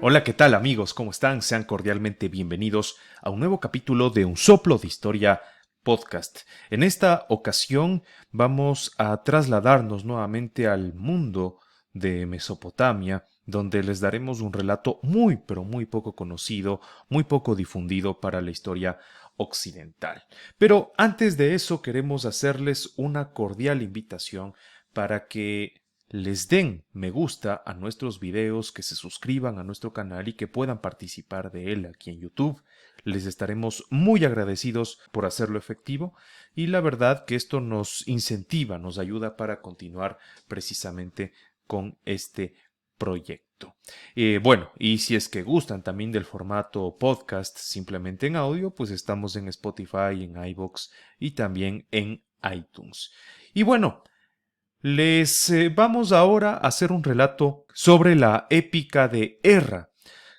Hola, ¿qué tal amigos? ¿Cómo están? Sean cordialmente bienvenidos a un nuevo capítulo de Un Soplo de Historia podcast. En esta ocasión vamos a trasladarnos nuevamente al mundo de Mesopotamia, donde les daremos un relato muy, pero muy poco conocido, muy poco difundido para la historia occidental. Pero antes de eso queremos hacerles una cordial invitación para que les den me gusta a nuestros videos, que se suscriban a nuestro canal y que puedan participar de él aquí en YouTube. Les estaremos muy agradecidos por hacerlo efectivo y la verdad que esto nos incentiva, nos ayuda para continuar precisamente con este proyecto. Bueno, y si es que gustan también del formato podcast simplemente en audio, pues estamos en Spotify, en iVoox y también en iTunes. Y bueno, les vamos ahora a hacer un relato sobre la épica de Erra,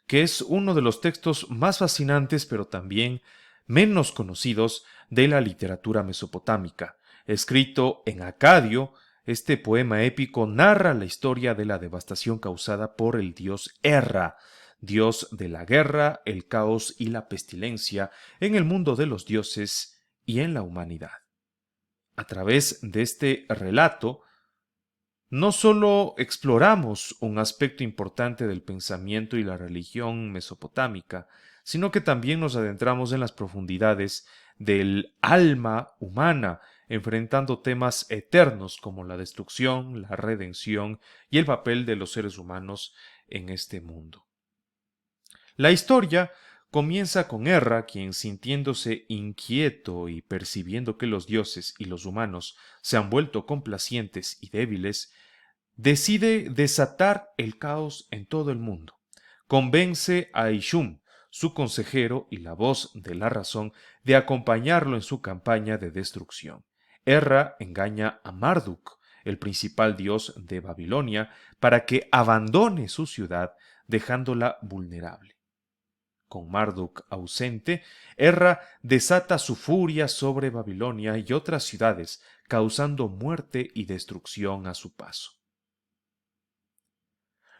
que es uno de los textos más fascinantes pero también menos conocidos de la literatura mesopotámica. Escrito en acadio, este poema épico narra la historia de la devastación causada por el dios Erra, dios de la guerra, el caos y la pestilencia en el mundo de los dioses y en la humanidad. A través de este relato, no solo exploramos un aspecto importante del pensamiento y la religión mesopotámica, sino que también nos adentramos en las profundidades del alma humana, enfrentando temas eternos como la destrucción, la redención y el papel de los seres humanos en este mundo. La historia comienza con Erra, quien, sintiéndose inquieto y percibiendo que los dioses y los humanos se han vuelto complacientes y débiles, decide desatar el caos en todo el mundo. Convence a Ishum, su consejero y la voz de la razón, de acompañarlo en su campaña de destrucción. Erra engaña a Marduk, el principal dios de Babilonia, para que abandone su ciudad, dejándola vulnerable. Con Marduk ausente, Erra desata su furia sobre Babilonia y otras ciudades, causando muerte y destrucción a su paso.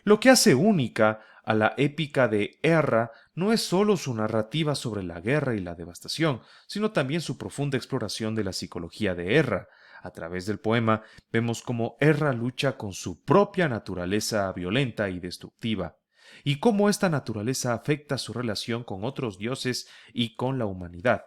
Lo que hace única a la épica de Erra no es sólo su narrativa sobre la guerra y la devastación, sino también su profunda exploración de la psicología de Erra. A través del poema vemos cómo Erra lucha con su propia naturaleza violenta y destructiva, y cómo esta naturaleza afecta su relación con otros dioses y con la humanidad.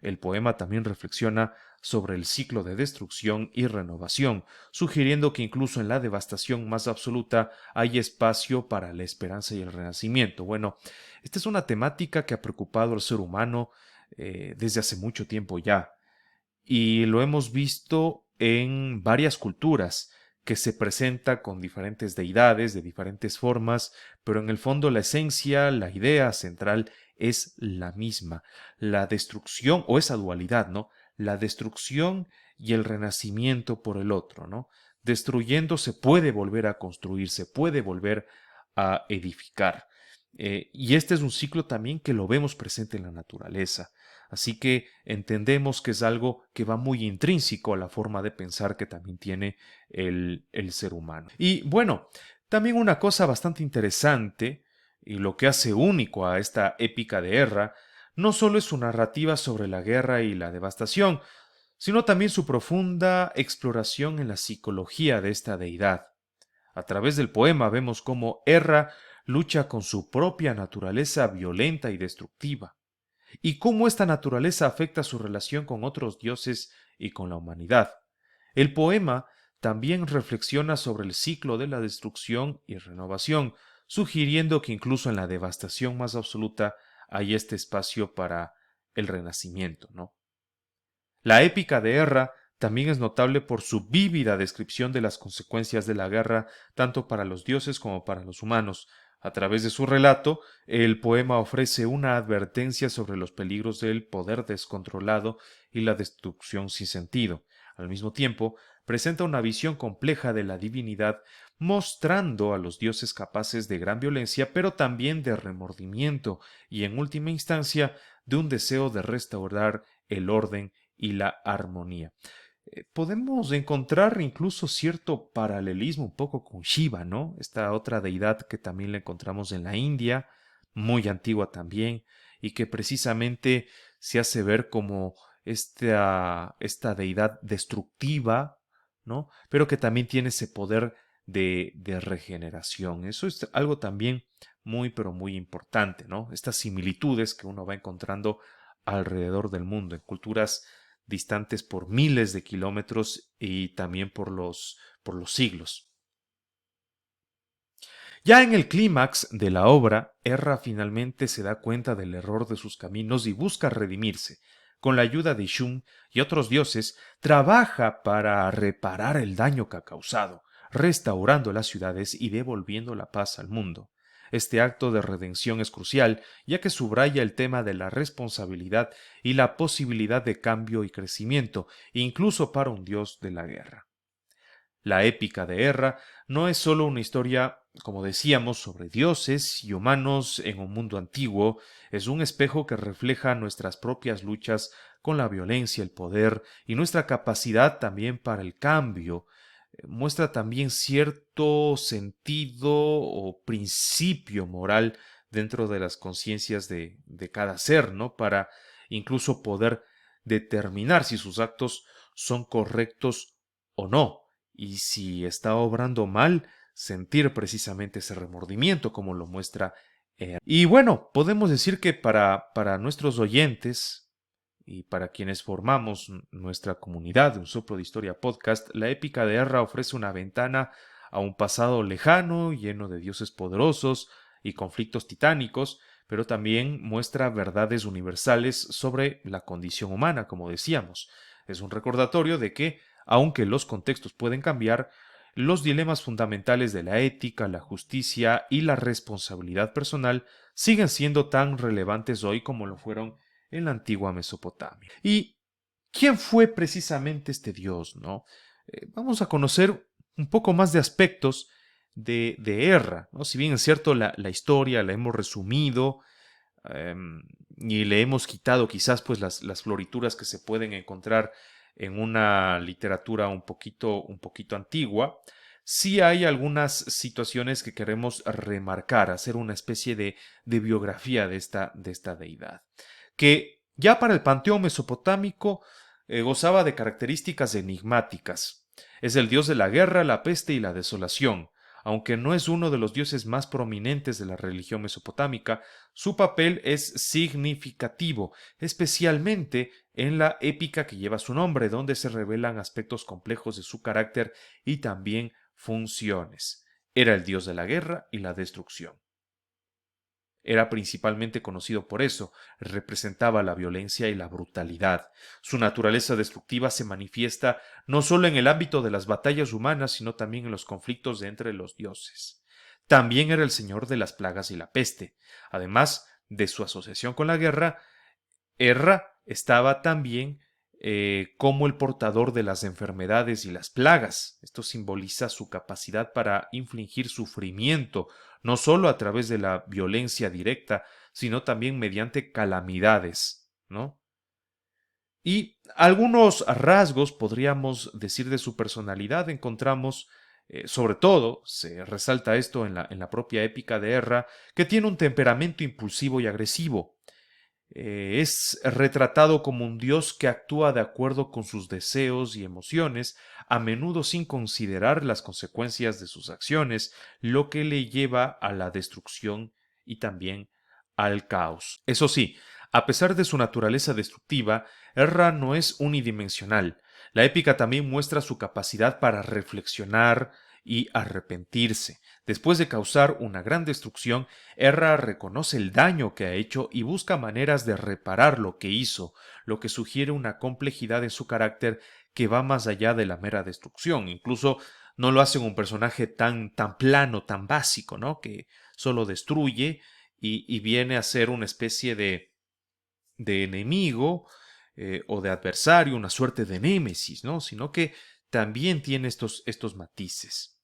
El poema también reflexiona sobre el ciclo de destrucción y renovación, sugiriendo que incluso en la devastación más absoluta hay espacio para la esperanza y el renacimiento. Bueno, esta es una temática que ha preocupado al ser humano desde hace mucho tiempo ya, y lo hemos visto en varias culturas que se presenta con diferentes deidades de diferentes formas, pero en el fondo la esencia, la idea central es la misma, la destrucción o esa dualidad, ¿no? La destrucción y el renacimiento por el otro, ¿no? Destruyendo se puede volver a construir, se puede volver a edificar. Y este es un ciclo también que lo vemos presente en la naturaleza. Así que entendemos que es algo que va muy intrínseco a la forma de pensar que también tiene el ser humano. Y bueno, también una cosa bastante interesante y lo que hace único a esta épica de Erra no solo es su narrativa sobre la guerra y la devastación, sino también su profunda exploración en la psicología de esta deidad. A través del poema vemos cómo Erra lucha con su propia naturaleza violenta y destructiva, y cómo esta naturaleza afecta su relación con otros dioses y con la humanidad. El poema también reflexiona sobre el ciclo de la destrucción y renovación, sugiriendo que incluso en la devastación más absoluta hay este espacio para el renacimiento, ¿no? La épica de Erra también es notable por su vívida descripción de las consecuencias de la guerra, tanto para los dioses como para los humanos. A través de su relato, el poema ofrece una advertencia sobre los peligros del poder descontrolado y la destrucción sin sentido. Al mismo tiempo, presenta una visión compleja de la divinidad, mostrando a los dioses capaces de gran violencia, pero también de remordimiento y, en última instancia, de un deseo de restaurar el orden y la armonía. Podemos encontrar incluso cierto paralelismo un poco con Shiva, ¿no? Esta otra deidad que también la encontramos en la India, muy antigua también, y que precisamente se hace ver como esta deidad destructiva, ¿no? Pero que también tiene ese poder de regeneración. Eso es algo también muy, pero muy importante, ¿no? Estas similitudes que uno va encontrando alrededor del mundo, en culturas distantes por miles de kilómetros y también por los siglos. Ya en el clímax de la obra, Erra finalmente se da cuenta del error de sus caminos y busca redimirse. Con la ayuda de Ishum y otros dioses, trabaja para reparar el daño que ha causado, restaurando las ciudades y devolviendo la paz al mundo. Este acto de redención es crucial, ya que subraya el tema de la responsabilidad y la posibilidad de cambio y crecimiento, incluso para un dios de la guerra. La épica de Erra no es solo una historia, como decíamos, sobre dioses y humanos en un mundo antiguo, es un espejo que refleja nuestras propias luchas con la violencia, el poder y nuestra capacidad también para el cambio. Muestra también cierto sentido o principio moral dentro de las conciencias de cada ser, ¿no? Para incluso poder determinar si sus actos son correctos o no y si está obrando mal, sentir precisamente ese remordimiento como lo muestra. Y bueno, podemos decir que para nuestros oyentes y para quienes formamos nuestra comunidad de Un Soplo de Historia Podcast, la épica de Erra ofrece una ventana a un pasado lejano, lleno de dioses poderosos y conflictos titánicos, pero también muestra verdades universales sobre la condición humana, como decíamos. Es un recordatorio de que aunque los contextos pueden cambiar, los dilemas fundamentales de la ética, la justicia y la responsabilidad personal siguen siendo tan relevantes hoy como lo fueron en la antigua Mesopotamia. ¿Y quién fue precisamente este dios, no? Vamos a conocer un poco más de aspectos de Erra, ¿no? Si bien es cierto, la historia la hemos resumido, y le hemos quitado quizás pues las florituras que se pueden encontrar en una literatura un poquito antigua, sí hay algunas situaciones que queremos remarcar, hacer una especie de biografía de esta deidad, que ya para el panteón mesopotámico gozaba de características enigmáticas. Es el dios de la guerra, la peste y la desolación. Aunque no es uno de los dioses más prominentes de la religión mesopotámica, su papel es significativo, especialmente en la épica que lleva su nombre, donde se revelan aspectos complejos de su carácter y también funciones. Era el dios de la guerra y la destrucción. Era principalmente conocido por eso, representaba la violencia y la brutalidad. Su naturaleza destructiva se manifiesta no solo en el ámbito de las batallas humanas, sino también en los conflictos de entre los dioses. También era el señor de las plagas y la peste. Además de su asociación con la guerra, Erra estaba también como el portador de las enfermedades y las plagas. Esto simboliza su capacidad para infligir sufrimiento, no solo a través de la violencia directa, sino también mediante calamidades, ¿no? Y algunos rasgos, podríamos decir, de su personalidad encontramos, sobre todo, se resalta esto en la propia épica de Erra, que tiene un temperamento impulsivo y agresivo. Es retratado como un dios que actúa de acuerdo con sus deseos y emociones, a menudo sin considerar las consecuencias de sus acciones, lo que le lleva a la destrucción y también al caos. Eso sí, a pesar de su naturaleza destructiva, Erra no es unidimensional. La épica también muestra su capacidad para reflexionar y arrepentirse. Después de causar una gran destrucción, Erra reconoce el daño que ha hecho y busca maneras de reparar lo que hizo, lo que sugiere una complejidad en su carácter que va más allá de la mera destrucción. Incluso no lo hace un personaje tan plano, tan básico, ¿no? Que solo destruye y viene a ser una especie de enemigo o de adversario, una suerte de némesis, ¿no? Sino que también tiene estos matices.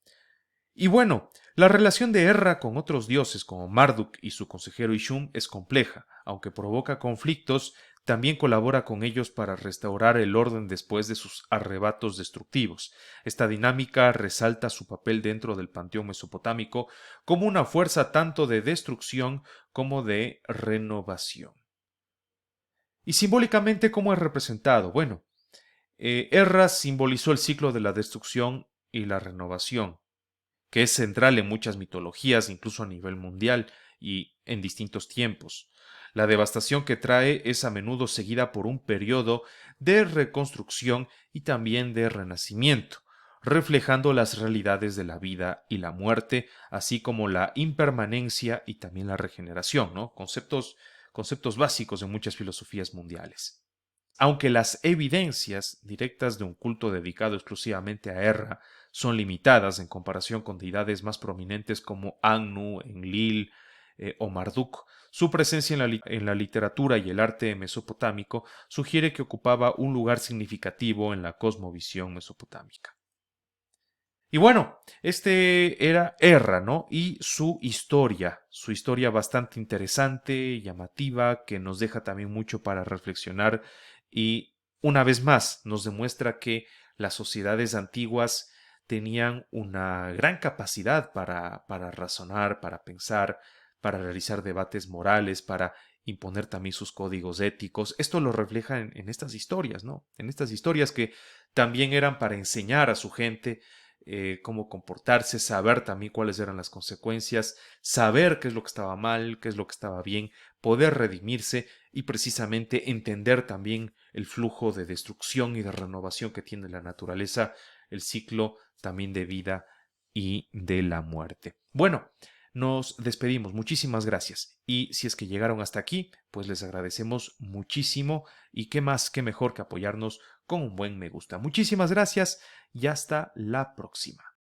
Y bueno, la relación de Erra con otros dioses como Marduk y su consejero Ishum es compleja, aunque provoca conflictos, también colabora con ellos para restaurar el orden después de sus arrebatos destructivos. Esta dinámica resalta su papel dentro del panteón mesopotámico como una fuerza tanto de destrucción como de renovación. Y simbólicamente, ¿cómo es representado? Bueno, Erra simbolizó el ciclo de la destrucción y la renovación, que es central en muchas mitologías, incluso a nivel mundial y en distintos tiempos. La devastación que trae es a menudo seguida por un periodo de reconstrucción y también de renacimiento, reflejando las realidades de la vida y la muerte, así como la impermanencia y también la regeneración, ¿no? Conceptos básicos de muchas filosofías mundiales. Aunque las evidencias directas de un culto dedicado exclusivamente a Erra son limitadas en comparación con deidades más prominentes como Anu, Enlil o Marduk, su presencia en la literatura y el arte mesopotámico sugiere que ocupaba un lugar significativo en la cosmovisión mesopotámica. Y bueno, este era Erra, ¿no? Y su historia bastante interesante, llamativa, que nos deja también mucho para reflexionar y una vez más nos demuestra que las sociedades antiguas tenían una gran capacidad para razonar, para pensar, para realizar debates morales, para imponer también sus códigos éticos. Esto lo refleja en estas historias, ¿no? En estas historias que también eran para enseñar a su gente cómo comportarse, saber también cuáles eran las consecuencias, saber qué es lo que estaba mal, qué es lo que estaba bien, poder redimirse y precisamente entender también el flujo de destrucción y de renovación que tiene la naturaleza, el ciclo también de vida y de la muerte. Bueno, nos despedimos. Muchísimas gracias. Y si es que llegaron hasta aquí, pues les agradecemos muchísimo y qué más, qué mejor que apoyarnos con un buen me gusta. Muchísimas gracias y hasta la próxima.